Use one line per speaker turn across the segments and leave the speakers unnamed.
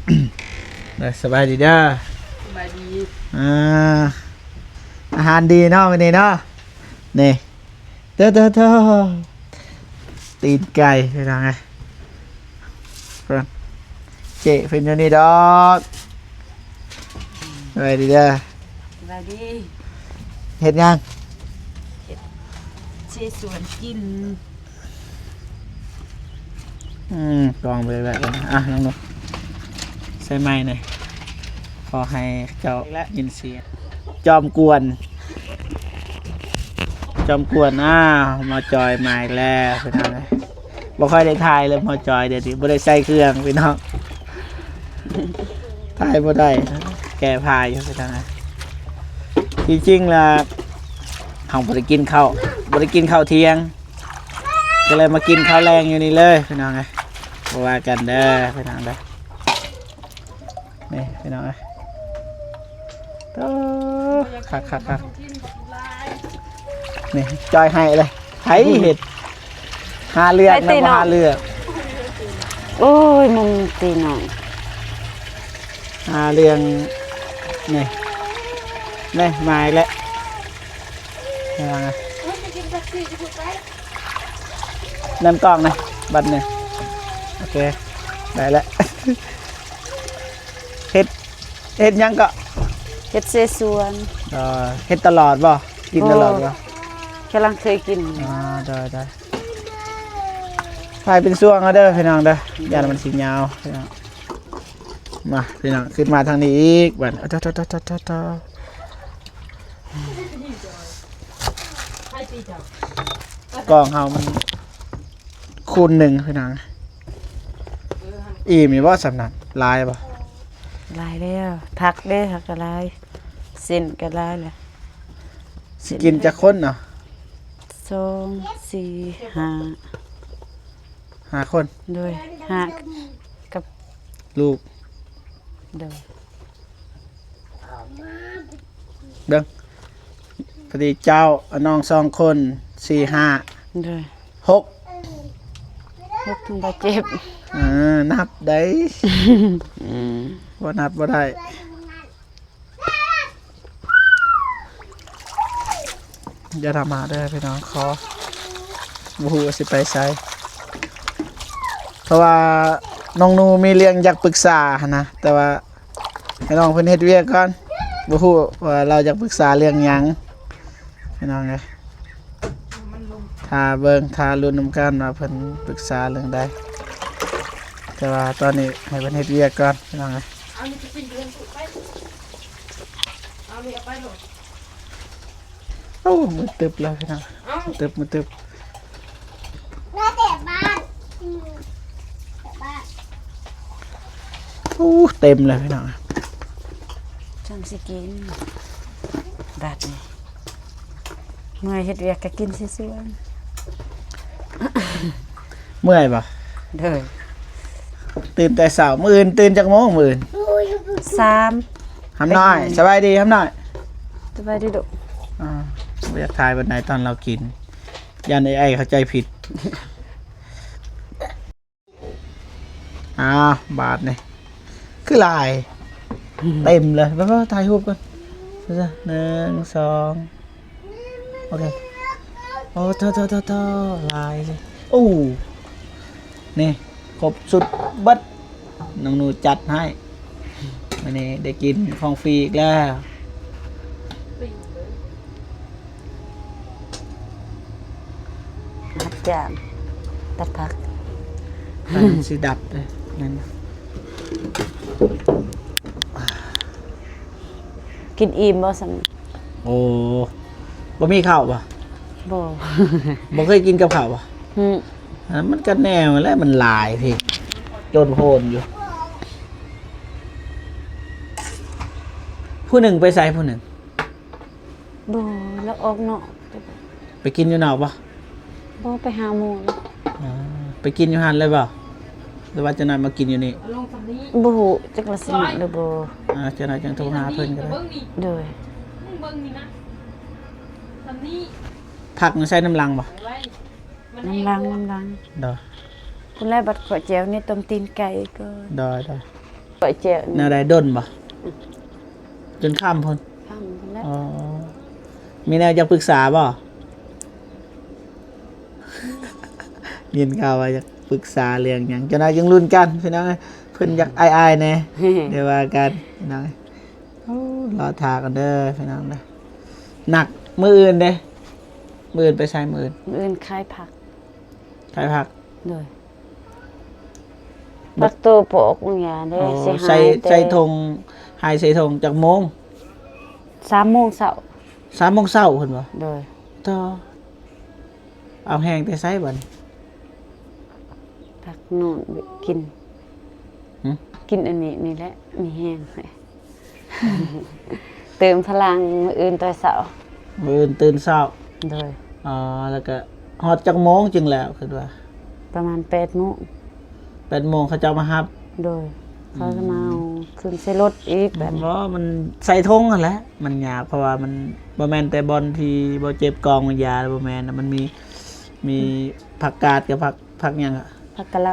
สบายดีเด้อสบายดีอาหารดีเนาะวันนี้เนาะนี่เด้อตีนไก่เป็นยังไงเพื่อนเจ๊เป็นยังนี่ดอกสบายดีเด้อ
สบายดี
เฮ็ดยัง
เชสวนกิน
กองไปแบบนี้อ่ะน้องหนูใส่ไม้หน่อยขอให้เจ้ายินเสียงจอมกวนมาจอยมาอีกแล้วพี่น้องเลยบ่ค่อยได้ถ่ายเลยมาจอยเดี๋ยวนี้บ่ได้ใส่เครื่องพี่น้องถ่ายบ่ได้แก้ผ้าอยู่พี่น้องเลยจริงๆล่ะเขาบ่ได้กินข้าวเที่ยงก็เลยมากินข้าวแรงอยู่นี่เลยพี่น้องเลยว่ากันเด้อพี่น้องเด้อนี่พี่น้องเอ้ยคักนี่จอยให้เลยไห้เห็ดหาเลือกนะหาเลือก
โอ้ยมึงตีหน่อย
หาเรื่องนี่มาอีกแล้วพี่น้องเอ้ยน้ำกล้องนะบัตรเนี่ยโอเคได้แล้วเฮ็ดยังก็
เฮ็ดเสสวน
เฮ็ดตลอดบ่กินตลอดบ่
กำลังเคยกิน
ได้ถ่ายเป็นช่วงเอาเด้อพี่น้องเด้อย่ามันสิยาวพี่น้องมาพี่น้องขึ้นมาทางนี้อีกบัดกล่องเฮามันคูณ1พี่น้องอิ่มมีบ่สำนักลายบ่
ลายแล้วผักได้ผักกะลายเส้นกะลายแหละ
สิกินจะค้นเนาะ
2 4
5คน
ด้วย5กับ
ลูก
ด้วย
เบิ่งพอดีเจ้าน้อง2คน4 5
ด้วย
6
ถึงบาดเจ็บ
นับได้ว่านับว่าได้อย่าทำมาได้พี่น้องขอบูฮูสิไปใส่เพราะว่าน้องนูมีเรื่องอยากปรึกษานะแต่ว่าให้น้องเพิ่นเฮ็ดเวียกก่อนบูฮูว่าเราอยากปรึกษาเรื่องหยังพี่น้องไงถ้าเบิ่งถ้าลุ้นนำกันว่าเพิ่นปรึกษาเรื่องใดแต่ว่าตอนนี้ให้เพิ่นเฮ็ดเวียกก่อนพี่น้องไงโอ้มือตึบแล้วพี่น้องมือตึบมาเตะบ้านโอ้เต็มเลยพี่น้อง
จังสิกินบาดนี่เมื่อยเฮ็ดเวียกก็กินซื่อ
เมื่อยป่ะ
เด้อ
ตื่นแต่เช้ามื้ออื่นตื่นจักโมงมื้ออื่น
3
หำน้อยสบายดีหำน้อย
สบายดีดุ
บ่อยากทายวันไหนตอนเรากินยันไอ้เข้าใจผิดบาทนี่คือลายเต็มเลยไปถ่ายรูปกัน1 2โอเคโอ้เธอลายเลยโอ้นี่ครบสุดบัดน้องหนูจัดให้วันนี้ได้กินของฟรีอีกแล้ว
จามตัดผัก
สีดับเลยนั่น
กินอิ่มบ่สัน
โอ้บ่มีข้าวป่ะบ่เคยกินกับข้าวป่ะมันก็แนวแล้วมันลายพี่จนโหนอยู่ผู้หนึ่งไปใส่ผู้หนึ่ง
บ่แล้วออกนอก
ไปกินอยู่นอกป่ะ
บ่ไปหาหมู
ไปกินอยู่หันเลยป่ะหรือว่าจะนอนมากินอยู่นี่
บ่ฮู้จักละสิมาหรือบ่
จะนอนจังโทรหาเพิ่นก็ได้
โดย
ผักมันใส่น้ำลังป่ะ
น้ำลัง
ดอ
คุณแรกบัดขอแจวนี่ต้มตีนไก่ก็
ดอ
ปล่อยเจียว
แนวใดด้นบ่จนค่ำพุ่น
ข้ามแล้ว
อ๋อมีแนวอยากปรึกษาบ่ เรียนข่าวว่าอยากปรึกษาเรื่องหยังเจ้านายยังรุ่นกันพี่น้องเอ้ยเพิ่นอยากอายๆแน่ เดี๋ยวว่ากันพี่น้องเอ้ยรอทากันเด้อพี่น้องเด้อหนักมื้ออื่นเด้มื้ออื่นไปใช้มื้ออื่น
อื่นคายผัก
ขายผัก
เลยผักโตปอกบางอย่างได้
โอ้
สิหา
ใส่
ยแต่
ใส่ธงหายใส่ธงจากโมง
3 โมงเช้า
3 โมงเช้าเพิ่นบ่
โดย
ต่อเอาแห้งแต่ไสบัด
ผักนู่นกิน
หึ
กินอันนี้นี่แหละมีแห้ง เติมพลังมื้ออื่นตอนเช้า
มื้ออื่นตื่นเช้า
โดย
อ๋อแล้วก็ฮอดจักโมงจึงแล้วคือว่า
ประมาณ8 โมง
8 โมงเขาเจ้ามารับ
โดยเขาจะมาเอาขึ้นใส่รถอีกแบบ
เพราะมันใส่ธงนั่นแหละมันยากเพราะว่ามันบ่แม่นแต่บอลที่บ่เจ็บกองมันยาบ่แม่นนะมันมีผักกาดกับผักหยังอะ
ผักกะหล่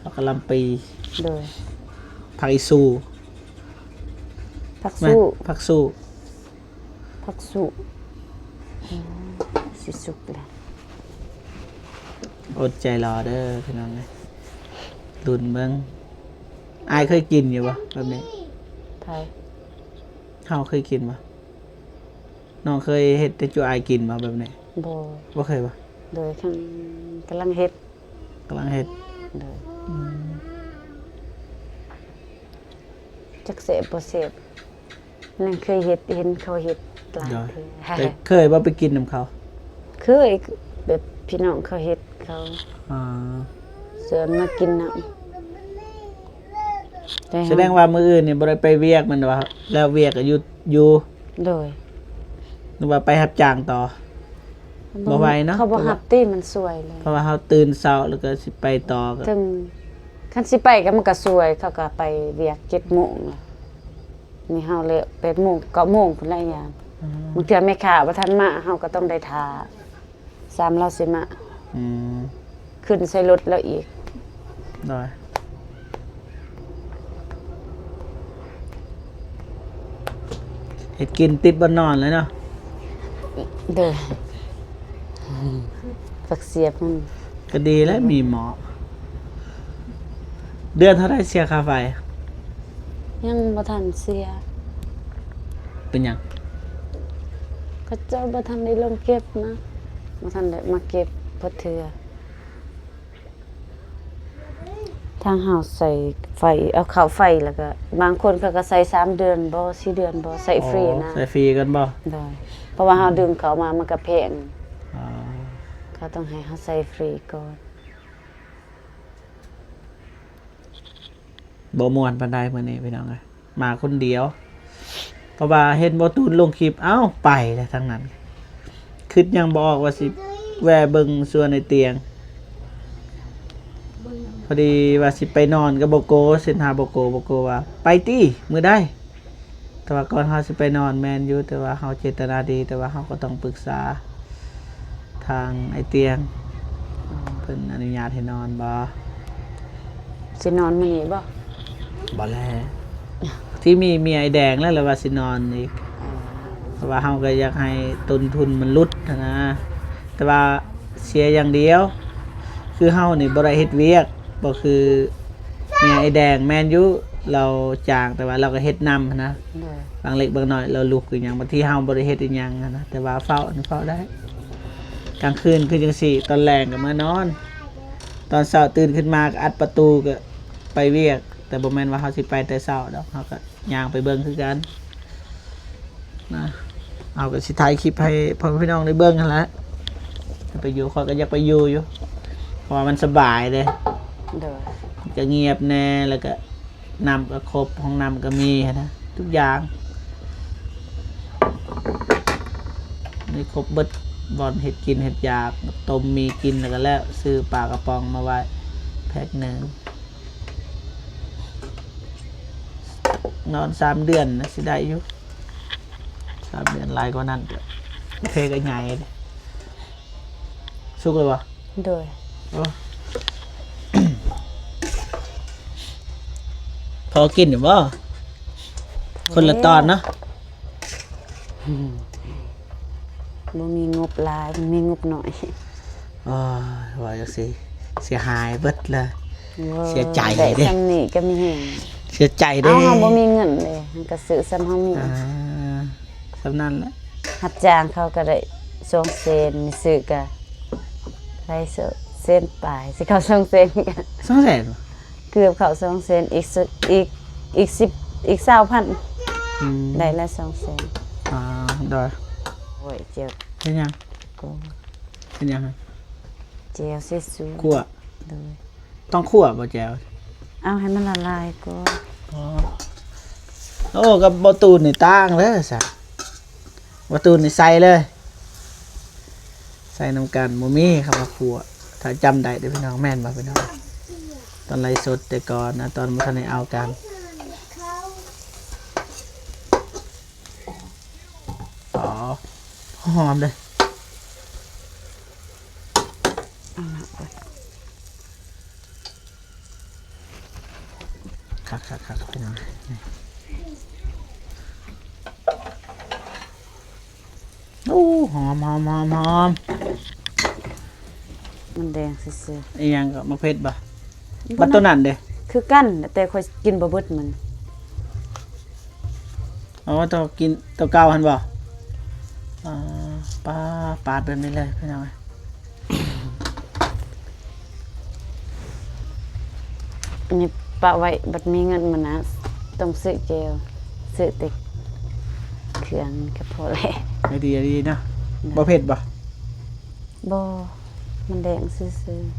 ผักกะหล่ำปี
ำโดย
ผักอีซู
ผัก
แม่น
สู้
ผักสู้
ผักสู้สิสุกแล้ว
อดใจรอเด้อพี่น้องเอ้ยลุ้นเบิ่งอายเคยกินอยู่บ่แบบนี้
ไทย
เฮาเคยกินบ่น้องเคยเฮ็ดแต่จูอายกินบ่แบบนี้
บ่
บ่เคยบ่
โดยข้างกำลังเฮ็ด
กำลังเฮ็ด
โดยจักเสพบ่เสพนั่นเคยเฮ็ดเห็นเขาเฮ็ดหลาย
เดี๋ยว
เทื่อ
แต่เคยบ่ไปกินนํเขา
เคยแบบพี่น้องเขาเฮ็ดเขา
อ่า
เชิญมากินน้ำแต่
แสดงว่ามื้ออื่นนี่บ่ได้ไปเวียกมันว่าแล้วเวียกก็อยู่
โดย
หรือว่าไปรับจ้างต่อ บ่ไหวเนาะ
เขาบ่ฮับติมันสวยเลย
เพราะว่าเขาตื่นเช้าแล้วก็สิไปต่อก็
ถึงคันสิไปก็มันก็สวยเขาก็ไปเวียก7 โมงล่ะนี่เฮาเลย8 โมง9 โมงพุ่นละอย่างบางเทื่อแม่ค้าบ่ทันมาเฮาก็ต้องได้ท่า3เราสิมา
อืม
ขึ้นใส่รถแล้วอีก
ได้เฮ็ดกินติดบ่นอนเลยเนาะ
เด้อฝักเสียบมัน
ก็ดีแล้วมีหมอ เดือนเท่าไหร่เสียค่าไฟ
ยังบ่ทันเสีย
เป็นหยัง
ก็เจ้าบ่ทันได้ลงเก็บนะบ่ทันได้มาเก็บเพิ่นเทื่อทางเฮาใส่ไฟเอาเข้าไฟแล้วก็บางคนเขาก็ใส่3 เดือนบ่4 เดือนบ่ใส่ฟรีนะ
ใส่ฟรีกันบ่
ได้เพราะว่าเฮาดึงเขามามันก็แพง
อ๋อ
เขาต้องให้เฮาใส่ฟรีก่อน
บ่ม่วนปานใดมื้อนี้พี่น้องเอ้ยมาคนเดียว เพราะว่าเห็นบ่ตูนลงคลิปเอ้าไปแล้วทั้งนั้นคิดยังบ่ออกว่าสิแวะเบิ่งส่วนในเตียง พอดีว่าสิไปนอนกับโบโกเส้นหาโบโกว่าไปติมื้อได้ แต่ว่าก่อนเฮาสิไปนอนแม่นอยู่แต่ว่าเฮาเจตนาดี แต่ว่าเฮาก็ต้องปรึกษาทางไอ้เตียงเพิ่นอนุญาตให้นอนบ่
สินอนมื้อนี้บ่
บ่แลที่มีเมียไอ้แดงแล้วว่าสินอนอีกเพราะว่าเฮาก็อยากให้ต้นทุนมันลดนะแต่ว่าเสียอย่างเดียว คือเฮานี่บ่ได้เฮ็ดเวียกบ่คือเมียไอ้แดงแม่นอยู่เราจ้างแต่ว่าเราก็เฮ็ดนำนะ
ได้
บางเล็กบางน้อยเราลุกคือหยังบางทีเฮาบ่ได้เฮ็ดอีหยังนะแต่ว่าเฝ้าอันเฝ้าได้ กลางคืนคือจังซี่ตอนแรงก็มานอน ตอนเช้าตื่นขึ้นมาก็อัดประตูก็ไปเวียก แต่บ่แม่นว่าเฮาสิไปแต่เช้าดอกเฮาก็ย่างไปเบิ่งคือกันนะเอาก็สิถ่ายคลิปให้พ่อพี่น้องได้เบิ่งนั่นแหละไปอยู่ข้อยก็อยากไปอยู่เพราะว่ามันสบายเด้
ได้
จะเงียบแน่แล้วก็น้ำก็ครบห้องน้ำก็มีนะทุกอย่างนี่ครบเบิดบอนเห็ดกินเห็ดยากต้มมีกินแล้วก็แล้วซื้อปลากระป๋องมาไว้แพ็คหนึ่งนอน3 เดือนนะสิได้อยู่3 เดือนหลายกว่านั้นก็เพก็ใหญ่เลยสุกเลยวะ
โดย
โอ้ พอกินอยู่บ่คนละตอนเนาะ
บ่มีงบหลายมันมีงบน้อย
อ๋อว่าจังซี่เสียหายเบิดเลย
ว้า
เสียใจ
ได้
เด้
ซ้ำนี่ก็มีแฮง
เสียใจเด้
เอาเฮาบ่มีเงินเลยมันก็ซื้อซ้ำเฮามี
อ่าสำนั้นแหละ
รับจ้างเขาก็ได้2เซนมีซื้อก็ได้เซนปลายสิเข้า2เซนก็
200,000
เกือบเข้า2เซนอีก10อีก20,000
อืม
ได้ละ2เซน
อ่าดอย
โอ้ยเจ็บ
เป็นยัง
ก็
เป็นยังไง
เจียวสิสู
คั่ว
เลย
ต้องคั่วบ่แจว
เอาให้มันละลายก็
อ๋อโอ้กับบ่ตูนนี่ต่างเลยซะบ่ตูนนี่ใส่เลย ใส่น้ำกันบ่มีคำว่าคั่วถ้าจำได้เด้อพี่น้องแม่นบ่พี่น้องตอนไลฟ์สดแต่ก่อนนะตอนบ่ทันได้เอากันอ๋อหอมเลย
เอาละก่อน
คักพี่น้องนี่โอ้หอม
มันแดงซื่อ
อีหยังก็มะเพ็ดบ่บัดตัวนั้นเด้
ๆคือกันแต่ค่อยกินบ่เบิดมัน
อ๋อตัวกินตัวเก่าหั่นบ่อ่าปาดแบบนี้เลยพี่น้อง
อันนี้ปะไว้บัดมีเงินมันนะต้องซื้อเจลซื้อแต่เครื่องก็พอแล้ว
ดีเนาะบ่เผ็ดบ่
บ่มันแดงซื่อๆ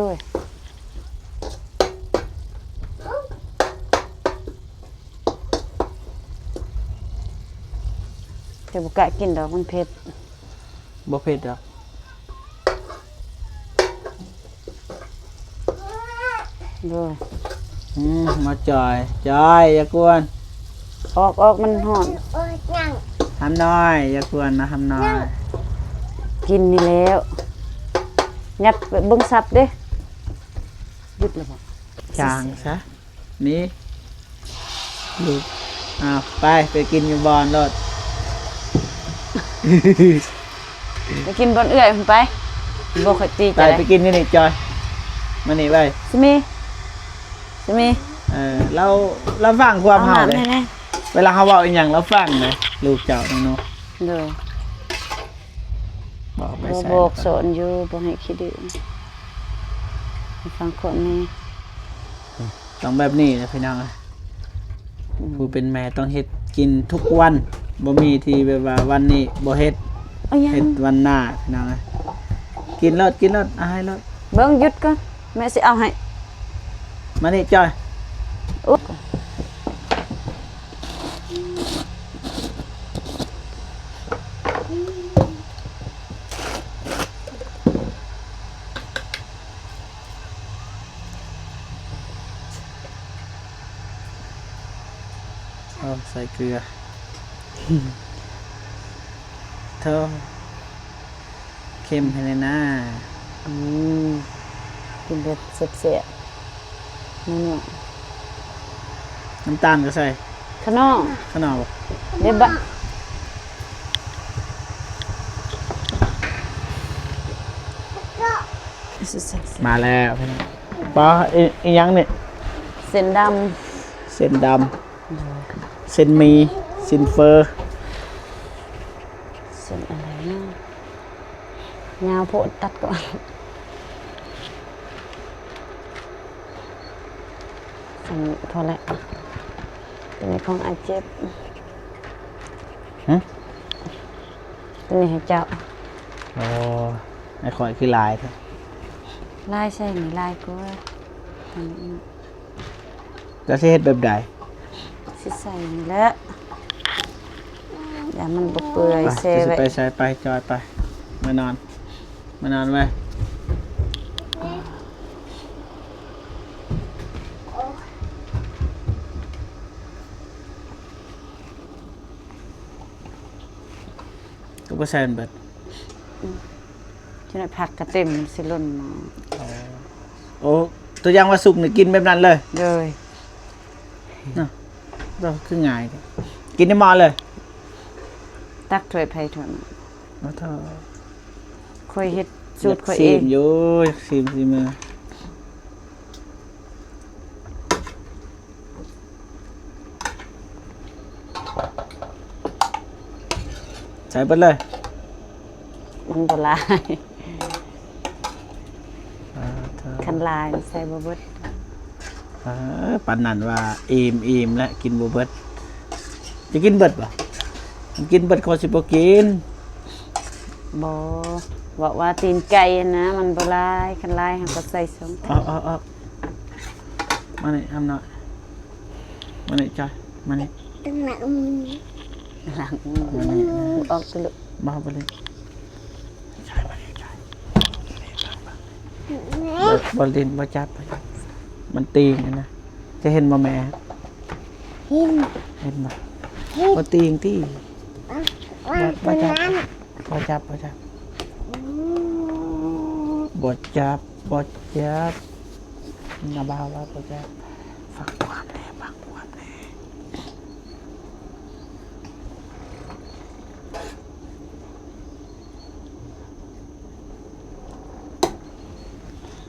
ด้วยแต่บ่กะกินดอกมันเผ็ด
บ่เผ็ดดอก
ด้วย
มาจอยอย่ากวน
ออกมันร้อน
ทำน้อยอย่ากวนนะทำน้อย
กินนี่แล้วงัดไปเบิ่งซับเด้หยุดแล้วบ่
จางซะนี่ลูกอ้าวไปกินอยู่บอนรถ
ไปกินบอนเอื้อยพุ่นไปบ่ค่อยตี
ไป
จะได้
ไปกินอยู่นี่จอยมานี่ไป
สิมี
เราฟังความเฮาเลย
ให้
เวลาเขาเว้าอีหยังเราฟังเลยลูกเจ้าน้องโน
เด้อ
บอกไป
บ่
ใส่
บอกสอนอยู่บ่ให้คิดดื้อให้ฟังคนนี้
ต้องแบบนี้นะพี่น้องผู้เป็นแม่ต้องเฮ็ดกินทุกวันบ่มีที่แบบว่าวันนี้บ่เฮ็ด
เอายัง
เฮ็ดวันหน้าพี่น้องกินรถอายรถ
เบิ่งหยุดก่อนแม่สิเอาให้
มานี่จอย
อุ๊บ
เอาใส่เกลือเธอเค็มให้เลยนะ
อืมกินแบบแซ่บๆนั่นน่ะ
น้ำตาลก็ใส่
ขนม
ข้างนอกบ่
เด็บะสิใส่
มาแล้วพี่น้องปลาอีหยังเนี่ย
เส้นด
เส้นดำเส้นหมีเส้นเฟอร์
ำเส้นอะไรนะยาวโพดตัดก่อนสั่งพอแล้วตัวนี้ของอาเจ็บ
ฮะ
ตัวนี้ให้เจ้า
โอ้ไอ้ข่อยคือลายเถอะ
ลายใส่นี่ลายก็อันนี้
จะสิเฮ็ดแบบใด
สิใส่นี่แหละอย่ามันบ่เปื่อย
ไป
เซไว้
ไปใส่ไปจอยไปมานอน มานานไหมก็บ่ใส่เบิด
ที่ไหนผักกระเต็มสิล่นมา
โอ้ตัวอย่างว่าสุกนี่กินแบบนั้นเลย
เลย
เนาะก็คือง่ายดิกินได้หมอเลย
ตักถ้วยไผ่ถ้วยมา
แล้วเธอ
ค่อยเฮ็ดสูตรค่อย
ซี
เอง
มอยู่อยากซีมซีมือใส่เบิดเลย
มันบ่ลาย
เธอ
คันลายใส่บ่เบิด
ปันนั่นว่าอิ่มแล้วกินบ่เบิดจะกินเบิดป่ะมันกินเบิดขอสิบ่กิน
บ่บอกว่าตีนไก่นะมันบ่ลายคันลายเฮาก็ใส่สอง
เอามานี่ทำหน่อยมานี่จ้อยมานี่
หลังออกตะลุ
มาเอาไปเลยใช่มานี่ใช่บอลลินบอจับมันตีงนะจะเห็นบ่แม่เห็นบ่บ่ตีงที่บ่จับบ่จับบ่จับบ่จับบ่จับนาบ่าวว่าบ่จับฟังความแน่ฟังความแน่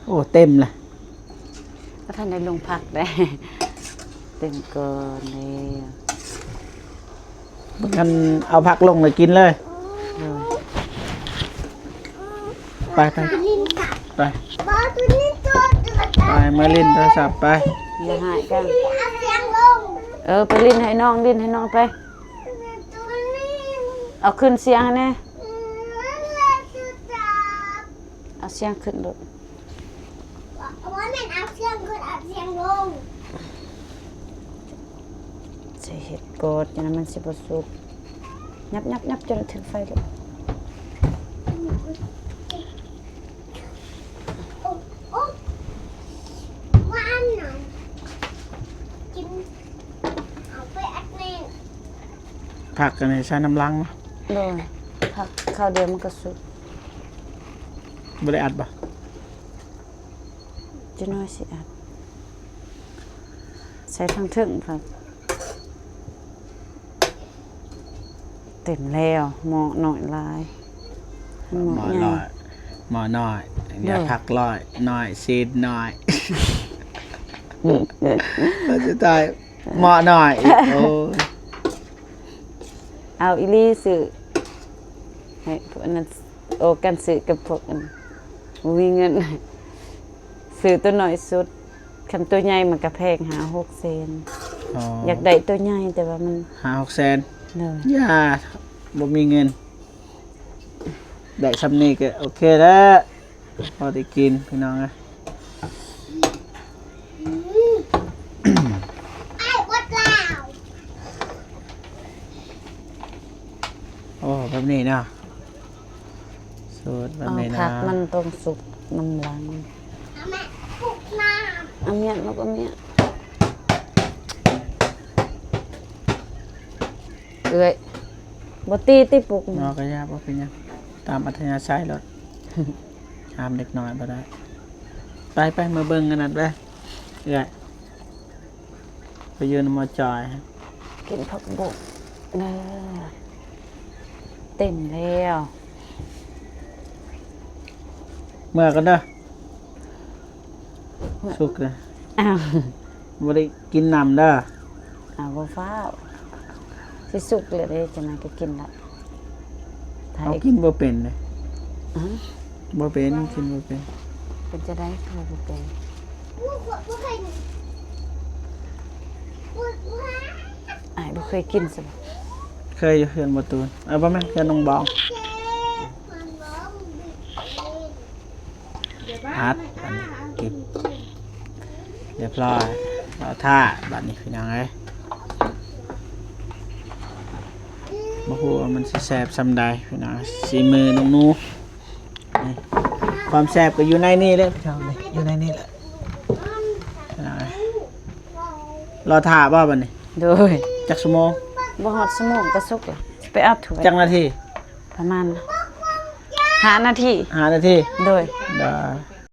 โอ้เต็มเลย
ก็ท่านได้ลงผักได้ เต็มเกินเลย
กันเอาผักลงเลยกินเลย ไปไปไปไปมาเล่นโทรศัพท์ไป
อย่าหายกันไปลิ้นให้น้องลิ้นให้น้องไป เอาขึ้นเสียงให้แน่เอาเสียงขึ้นดูใส่เห็ดโกดอย่างนั้นมันสิบสุกยับจนถึงไฟเลย
ผักกันในใช้น้ำล้างมั้ย
เลยผักข้าวเดียวมันก็สุก
บ่ได้อัดบ่
จะน้อยสิอัดใส่ทั้งถึงครับเต็มแล้วหม้อหน่อยลายห
หม
ม้
อ
อให
น้
ญ่
อยหมอน้อยเดี๋ยว
เด้อ
ผักร้อยน้อยซีดน้อยเราจะตายหมอน้อยอีกโอ้ย
เอาอีลี่สื่อให้พวกนั้นโอกันสื่อกับพวกนั้นบ่มีเงินสื่อตัวน้อยสุดคันตัวใหญ่มันก็แพงหา6 เซนอยากได้ตัวใหญ่แต่ว่ามัน
5-6 แสน
เลย
อย่าบ่มีเงินได้ซ้ำนี้ก็โอเคแล้วพอได้กินพี่น้องนะโอ้แบบนี้เนาะสูตรแบบ
เอา
นี้
ผั
นะ
กมันต้องสุกน้ำหลังเอาเมียนแล้วก็เมียนบ่ตีติปลุก
นอกก็ยากว่าเป็นหยังตามอัธยาศัยรถ ห้ามเด็กน้อยบ่ได้ไปมาเบิ่งกันนั่นไปเอ้ยไปยืนหมอจอย
กินผักบุกเต็มแล้ว
เมื่อกันเด้อสุกเลย
อ้าว
บ่ได้กินน้ำเด้อ
บ่ฟ้าวสิสุกเลยเด้จะมาก็กินละถ้า
เอา
อีก
กินบ่เป็นเลย
อ่ะ
บ่เป็นกินบ่เป็น
เป็นจะได้คือบ่เป็นอ้ายบ่เคยกินซะบ่
เคยอยู่เฮือนบ่ตูนเอาบ่แม่นเฮือนน้องบองอัดอันนี้กินเรียบร้อยเอาท่าบัดนี้พี่น้องเอ้ยบ่ฮู้ว่ามันสิแซ่บซำใดพี่น้องสีมือน้องหนูนี่ ความแซ่บก็อยู่ในนี่เลยพี่น้องนี่อยู่ในนี่แหละรอถ่าบ่บัดนี้
โดย
จักชั่วโมง
บ่ฮอดชั่วโมงก็สุกแล้วสิไปเอาถ้วย
จักนาที
ประมาณ5 นาที
5 นาที
โดย
ได้